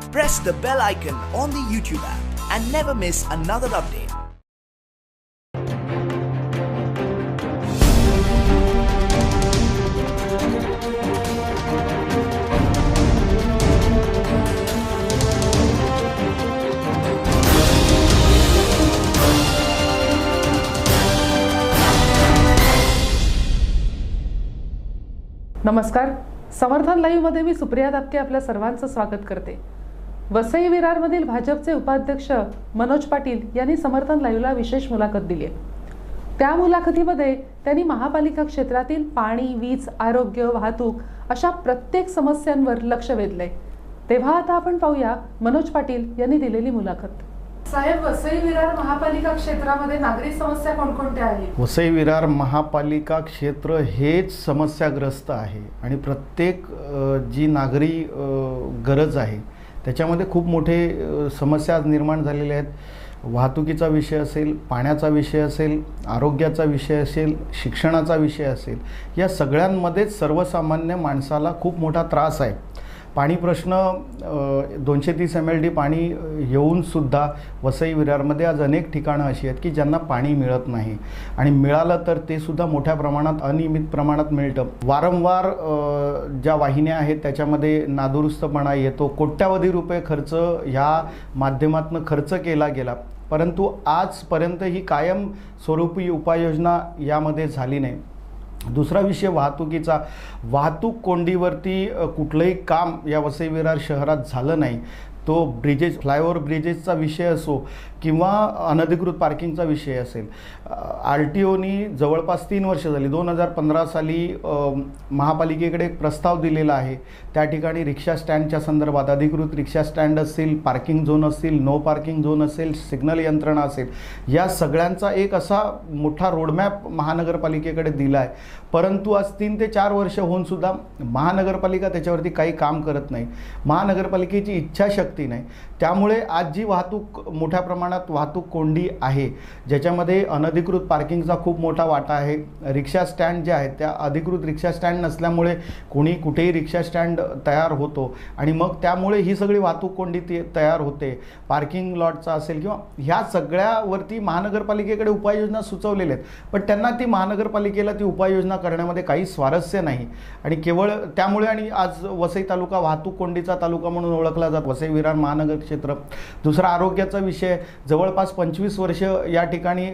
Press the bell icon on the YouTube app and never miss another update. नमस्कार. समर्थन live मध्ये मी सुप्रिया दापके आपल्या सर्वांचं स्वागत करते. वसई विरारमधील भाजपचे उपाध्यक्ष मनोज पाटील यांनी समर्थन लाईव्हला विशेष मुलाखत दिली आहे. त्या मुलाखतीमध्ये त्यांनी महापालिका क्षेत्रातील पाणी, वीज, आरोग्य, वाहतूक अशा प्रत्येक समस्यांवर लक्ष वेधलंय. तेव्हा आता आपण पाहूया मनोज पाटील यांनी दिलेली मुलाखत. साहेब, वसई विरार महापालिका क्षेत्रामध्ये नागरी समस्या कोणकोणत्या आहेत? वसई विरार महापालिका क्षेत्र हेच समस्याग्रस्त आहे आणि प्रत्येक जी नागरी गरज आहे त्याच्यामध्ये खूप मोठे समस्या निर्माण झालेल्या आहेत. वाहतुकीचा विषय असेल, पाण्याचा विषय असेल, आरोग्याचा विषय असेल, शिक्षणाचा विषय असेल, या सगळ्यांमध्येच सर्वसामान्य माणसाला खूप मोठा त्रास आहे. पाणी प्रश्न 230 MLD पाणी येऊनसुद्धा वसई विरारमध्ये आज अनेक ठिकाणं अशी आहेत की ज्यांना पाणी मिळत नाही आणि मिळालं तर ते सुद्धा मोठ्या प्रमाणात अनियमित प्रमाणात मिळतं. वारंवार ज्या वाहिन्या आहेत त्याच्यामध्ये नादुरुस्तपणा येतो. कोट्यावधी रुपये खर्च ह्या माध्यमातून खर्च केला गेला, परंतु आजपर्यंत ही कायम स्वरूपी उपाययोजना यामध्ये झाली नाही. दुसरा विषय वाहतुकीचा. वाहतूक कोंडीवरती कुठलंही काम या वसई विरार शहरात झालं नाही. तो ब्रिजेस, फ्लायओव्हर ब्रिजेसचा विषय असो किंवा अनधिकृत पार्किंगचा विषय असेल. RTOनी जवळपास 3 वर्ष झाली. 2015 साली महापालिकेकडे एक प्रस्ताव दिलेला आहे. त्या ठिकाणी रिक्षा स्टँडच्या संदर्भात अधिकृत रिक्षा स्टँड असतील, पार्किंग झोन असतील, नो पार्किंग झोन असेल, सिग्नल यंत्रणा असेल, या सगळ्यांचा एक असा मोठा रोडमॅप महानगरपालिकेकडे दिला आहे. परंतु आज 3 ते 4 वर्ष होऊनसुद्धा महानगरपालिका त्याच्यावरती काही काम करत नाही. महानगरपालिकेची इच्छाशक्ती नाही. त्यामुळे आज जी वाहतूक मोठ्या प्रमाणात वाहतूक कोंडी आहे, ज्याच्यामध्ये अनधिकृत पार्किंगचा खूप मोठा वाटा आहे. रिक्षा स्टँड जे आहेत त्या अधिकृत रिक्षा स्टँड नसल्यामुळे कोणी कुठेही रिक्षा स्टँड तयार होतो आणि मग त्यामुळे ही सगळी वाहतूक कोंडी तयार होते. पार्किंग लॉटचा असेल किंवा ह्या सगळ्यावरती महानगरपालिकेकडे उपाययोजना सुचवलेल्या आहेत, पण त्यांना ती महानगरपालिकेला ती उपाययोजना करण्यामध्ये काही स्वारस्य नाही आणि केवळ त्यामुळे आणि आज वसई तालुका वाहतूक कोंडीचा तालुका म्हणून ओळखला जातो वसई विरार महानगर क्षेत्र. दुसरा आरोग्याचा विषय. जवळपास 25 वर्ष या ठिकाणी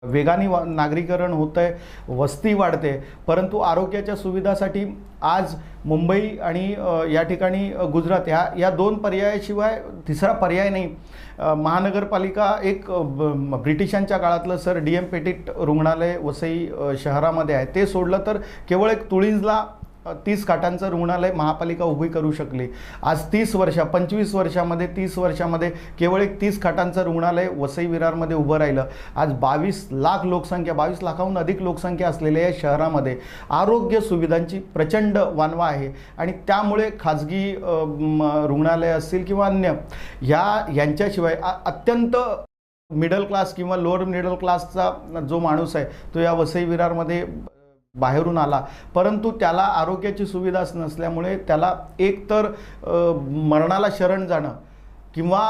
वेगाने नागरीकरण होतं आहे, वस्ती वाढते, परंतु आरोग्याच्या सुविधासाठी आज मुंबई आणि या ठिकाणी गुजरात या 2 पर्यायाशिवाय तिसरा पर्याय नाही. महानगरपालिका एक ब्रिटिशांच्या काळातलं सर DM पेटिट रुग्णालय वसई शहरामध्ये आहे. ते सोडलं तर केवळ एक तुळींजला 30 खाटांचं रुग्णालय महापालिका उभी करू शकली. आज 25 वर्षामध्ये 30 वर्षामध्ये केवळ एक 30 खाटांचं रुग्णालय वसई विरारमध्ये उभं राहिलं. आज 22 लाख लोकसंख्या, 22 लाखाहून अधिक लोकसंख्या असलेल्या या शहरामध्ये आरोग्य सुविधांची प्रचंड वानवा आहे आणि त्यामुळे खाजगी रुग्णालय असतील किंवा अन्य यांच्याशिवाय अत्यंत मिडल क्लास किंवा लोअर मिडल क्लासचा जो माणूस आहे तो या वसई विरारमध्ये बाहेरून आला, परंतु त्याला आरोग्याची सुविधाच नसल्यामुळे त्याला एकतर मरणाला शरण जाणं किंवा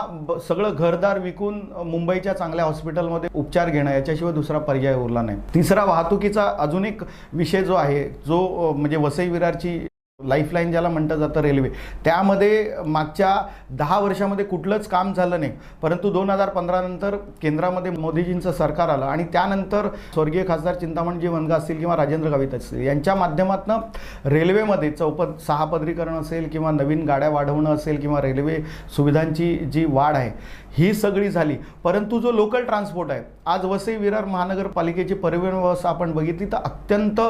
सगळं घरदार विकून मुंबईच्या चांगल्या हॉस्पिटलमध्ये उपचार घेणं, याच्याशिवाय दुसरा पर्याय उरला नाही. तिसरा वाहतुकीचा अजून एक विषय जो आहे, जो म्हणजे वसई विरारची लाईफलाईन ज्याला म्हटलं जातं, रेल्वे, त्यामध्ये मागच्या 10 वर्षामध्ये कुठलंच काम झालं नाही. परंतु 2015 नंतर केंद्रामध्ये मोदीजींचं सरकार आलं आणि त्यानंतर स्वर्गीय खासदार चिंतामणजी वनगा असतील किंवा राजेंद्र गावित असतील यांच्या माध्यमातून रेल्वेमध्ये 6 पदरीकरण असेल किंवा नवीन गाड्या वाढवणं असेल किंवा रेल्वे सुविधांची जी वाढ आहे ही सगळी झाली. परंतु जो लोकल ट्रान्सपोर्ट आहे, आज वसई विरार महानगरपालिकेची परिवहन व्यवस्था आपण बघितली तर अत्यंत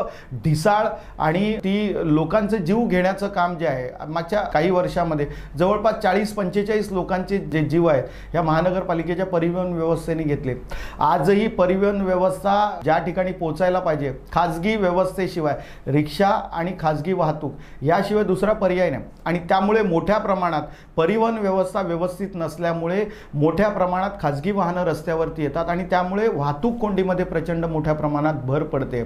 ढिसाळ आणि ती लोकांचे जीव घेण्याचं काम जे आहे, मागच्या काही वर्षामध्ये जवळपास 40-45 लोकांचे जे जीव आहेत या महानगरपालिकेच्या परिवहन व्यवस्थेने घेतले. आजही परिवहन व्यवस्था ज्या ठिकाणी पोचायला पाहिजे, खाजगी व्यवस्थेशिवाय रिक्षा आणि खाजगी वाहतूक याशिवाय दुसरा पर्याय नाही आणि त्यामुळे मोठ्या प्रमाणात परिवहन व्यवस्था व्यवस्थित नसल्यामुळे मोठ्या प्रमाणात खाजगी वाहनं रस्त्यावरती येतात आणि त्यामुळे वाहतूक कोंडीमध्ये प्रचंड मोठ्या प्रमाणात भर पडते.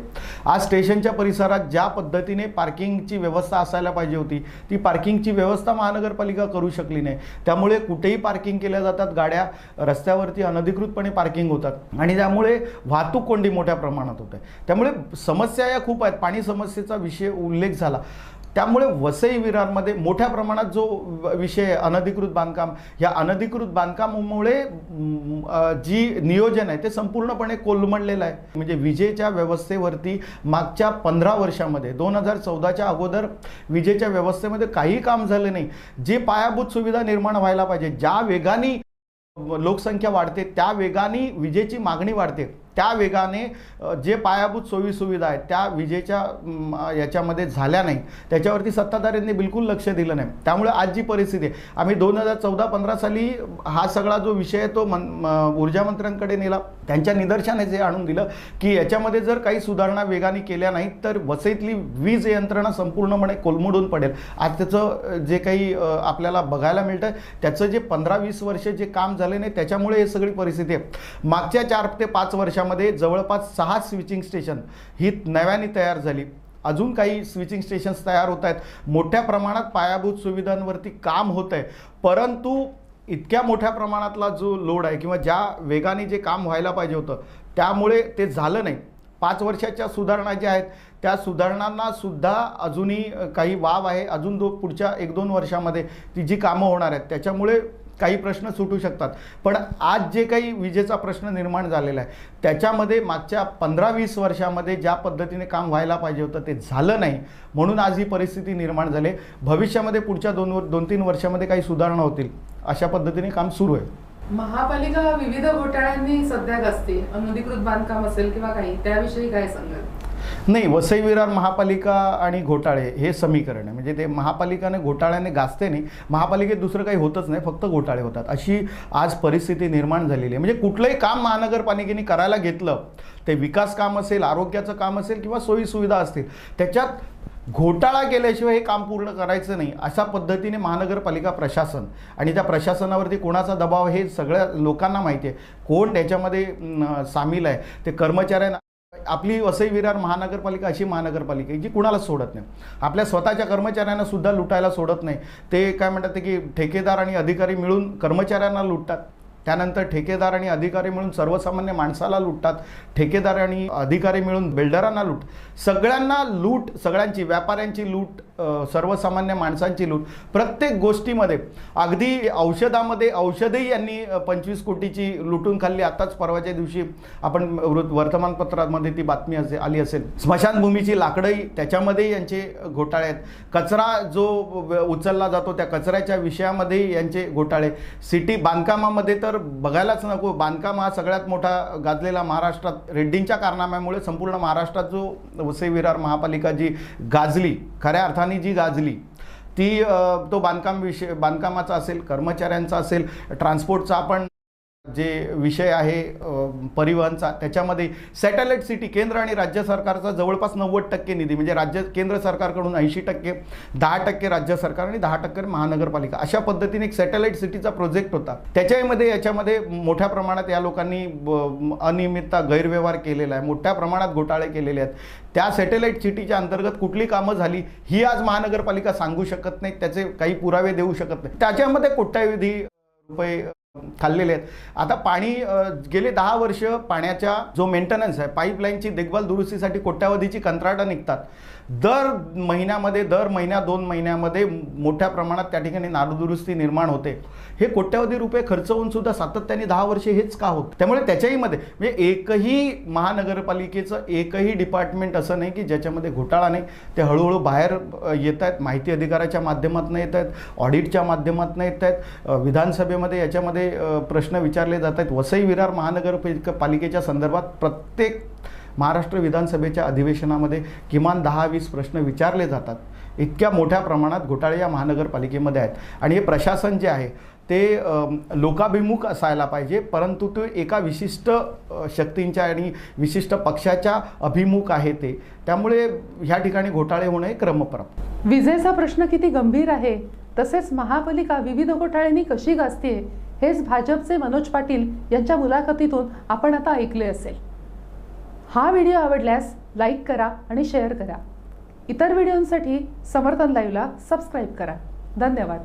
आज स्टेशनच्या परिसरात ज्या पद्धतीने पार्किंगची व्यवस्था असायला पाहिजे होती, ती पार्किंगची व्यवस्था महानगरपालिका करू शकली नाही. त्यामुळे कुठेही पार्किंग केल्या जातात, गाड्या रस्त्यावरती अनधिकृतपणे पार्किंग होतात आणि त्यामुळे वाहतूक कोंडी मोठ्या प्रमाणात होते. त्यामुळे समस्या या खूप आहेत. पाणी समस्येचा विषय उल्लेख झाला. त्यामुळे वसई विरारमध्ये मोठ्या प्रमाणात जो विषय अनधिकृत बांधकाम, या अनधिकृत बांधकामामुळे जी नियोजन आहे ते संपूर्णपणे कोलमडलेलं आहे. म्हणजे विजेच्या व्यवस्थेवरती मागच्या 15 वर्षामध्ये 2014च्या अगोदर विजेच्या व्यवस्थेमध्ये काही काम झालं नाही. जे पायाभूत सुविधा निर्माण व्हायला पाहिजे, ज्या वेगाने लोकसंख्या वाढते त्या वेगाने विजेची मागणी वाढते, त्या वेगाने जे पायाभूत सोयीसुविधा आहेत त्या विजेच्या याच्यामध्ये झाल्या नाही. त्याच्यावरती सत्ताधाऱ्यांनी बिलकुल लक्ष दिलं नाही. त्यामुळे आज जी परिस्थिती आहे, आम्ही 2014-15 साली हा सगळा जो विषय आहे तो ऊर्जा मंत्र्यांकडे नेला. त्यांच्या निदर्शनाने जे आणून दिलं की याच्यामध्ये जर काही सुधारणा वेगाने केल्या नाहीत तर वसईतली वीज यंत्रणा संपूर्णपणे कोलमडून पडेल. आज त्याचं जे काही आपल्याला बघायला मिळतं त्याचं जे 15-20 वर्ष जे काम झाले नाही त्याच्यामुळे हे सगळी परिस्थिती आहे. मागच्या 4 ते 5 वर्षामध्ये जवळपास 6 स्विचिंग स्टेशन ही नव्याने तयार झाली. अजून काही स्विचिंग स्टेशन्स तयार होत आहेत. मोठ्या प्रमाणात पायाभूत सुविधांवरती काम होत आहे. परंतु इतक्या मोठ्या प्रमाणातला जो लोड आहे किंवा ज्या वेगाने जे काम व्हायला पाहिजे होतं त्यामुळे ते झालं नाही. 5 वर्षाच्या सुधारणा ज्या आहेत त्या सुधारणांना सुद्धा अजूनही काही वाव आहे. अजून पुढच्या 1-2 वर्षामध्ये ती जी कामं होणार आहेत त्याच्यामुळे काही प्रश्न सुटू शकतात. पण आज जे काही विजेचा प्रश्न निर्माण झालेला आहे त्याच्यामध्ये मागच्या 15-20 वर्षामध्ये ज्या पद्धतीने काम व्हायला पाहिजे होतं ते झालं नाही, म्हणून आज ही परिस्थिती निर्माण झाली. भविष्यामध्ये पुढच्या 2-3 वर्षामध्ये काही सुधारणा होतील अशा पद्धतीने काम सुरू आहे. महापालिका विविध घोटाळ्यांनी सध्या गाजते, अनधिकृत बांधकाम असेल किंवा काही, त्याविषयी काय सांगाल? नाही, वसई विरार महापालिका आणि घोटाळे हे समीकरण आहे. म्हणजे ते महापालिकाने घोटाळ्याने गाजते नाही, महापालिकेत दुसरं काही होतच नाही, फक्त घोटाळे होतात अशी आज परिस्थिती निर्माण झालेली आहे. म्हणजे कुठलंही काम महानगरपालिकेने करायला घेतलं, ते विकास काम असेल, आरोग्याचं काम असेल किंवा सोयीसुविधा असतील, त्याच्यात घोटाळा केल्याशिवाय हे काम पूर्ण करायचं नाही अशा पद्धतीने महानगरपालिका प्रशासन आणि त्या प्रशासनावरती कोणाचा दबाव हे सगळ्या लोकांना माहिती आहे. कोण त्याच्यामध्ये सामील आहे ते कर्मचाऱ्यांना. आपली वसई विरार महानगरपालिका अशी महानगरपालिका आहे जी कुणाला सोडत नाही. आपल्या स्वतःच्या कर्मचाऱ्यांना सुद्धा लुटायला सोडत नाही. ते काय म्हणतात की ठेकेदार आणि अधिकारी मिळून कर्मचाऱ्यांना लुटतात, त्यानंतर ठेकेदार आणि अधिकारी मिळून सर्वसामान्य माणसाला लुटतात, ठेकेदार आणि अधिकारी मिळून बिल्डरांना लूट, सगळ्यांना लूट, सगळ्यांची, व्यापाऱ्यांची लूट, सर्वसामान्य माणसांची लूट. प्रत्येक गोष्टीमध्ये, अगदी औषधामध्ये, औषधही यांनी 25 कोटीची लुटून खाल्ली. आताच परवाच्या दिवशी आपण वर्तमानपत्रामध्ये ती बातमी आली असेल. स्मशानभूमीची लाकडंही त्याच्यामध्ये यांचे घोटाळे आहेत. कचरा जो उचलला जातो त्या कचऱ्याच्या विषयामध्ये यांचे घोटाळे. सिटी बांधकामामध्ये तर बघायलाच नको. बांधकाम हा सगळ्यात मोठा गाजलेला महाराष्ट्रात रेड्डींच्या कारनाम्यामुळे संपूर्ण महाराष्ट्रात जो वसई विरार महापालिका जी गाजली, खऱ्या अर्थाने जी गाजली, ती तो बांधकामाचा असेल, कर्मचाऱ्यांचा असेल, ट्रान्सपोर्टचा आपण जे विषय आहे परिवहनचा, त्याच्यामध्ये सॅटेलाइट सिटी केंद्र आणि राज्य सरकारचा जवळपास 90% निधी, म्हणजे केंद्र सरकारकडून 80%, 10% राज्य सरकार आणि 10% महानगरपालिका, अशा पद्धतीने एक सॅटेलाइट सिटीचा प्रोजेक्ट होता. याच्यामध्ये मोठ्या प्रमाणात या लोकांनी अनियमितता, गैरव्यवहार केलेला आहे, मोठ्या प्रमाणात घोटाळे केलेले आहेत. त्या सॅटेलाइट सिटीच्या अंतर्गत कुठली कामं झाली ही आज महानगरपालिका सांगू शकत नाही, त्याचे काही पुरावे देऊ शकत नाही. त्याच्यामध्ये कोट्यावधी रुपये खाल्लेले आहेत. आता पाणी गेले 10 वर्ष पाण्याच्या जो मेंटेनन्स आहे, पाईपलाईनची देखभाल दुरुस्तीसाठी कोट्यावधीची कंत्राटं निघतात. दर महिन्यामध्ये, दर महिन्या 2 महिन्यामध्ये मोठ्या प्रमाणात त्या ठिकाणी नादुरुस्ती निर्माण होते. हे कोट्यावधी रुपये खर्च होऊन सुद्धा सातत्याने 10 वर्षे हेच का होत? त्यामुळे त्याच्याही मध्ये म्हणजे एकही महानगरपालिकेचं एकही डिपार्टमेंट असं नाही की ज्याच्यामध्ये घोटाळा नाही. ते हळूहळू बाहेर येत आहेत, माहिती अधिकाराच्या माध्यमातून येत आहेत, ऑडिटच्या माध्यमातून येत आहेत, विधानसभेमध्ये याच्यामध्ये प्रश्न विचारले जात आहेत. वसई विरार महानगरपालिकेच्या संदर्भात प्रत्येक महाराष्ट्र विधानसभेच्या अधिवेशनामध्ये किमान 10-20 प्रश्न विचारले जातात. इतक्या मोठ्या प्रमाणात घोटाळे या महानगरपालिकेमध्ये आहेत. आणि हे प्रशासन जे आहे ते लोकाभिमुख असायला पाहिजे, परंतु तो एका विशिष्ट शक्तींच्या आणि विशिष्ट पक्षाच्या अभिमुख आहे ते. त्यामुळे ह्या ठिकाणी घोटाळे होणं हे क्रमप्राप्त. विजेचा प्रश्न किती गंभीर आहे, तसेच महापालिका विविध घोटाळ्यांनी कशी गाजते, हेच भाजपचे मनोज पाटील यांच्या मुलाखतीतून आपण आता ऐकले असेल. हा व्हिडिओ आवडल्यास लाईक करा आणि शेअर करा. इतर व्हिडिओंसाठी समर्थन लाईव्हला सबस्क्राईब करा. धन्यवाद.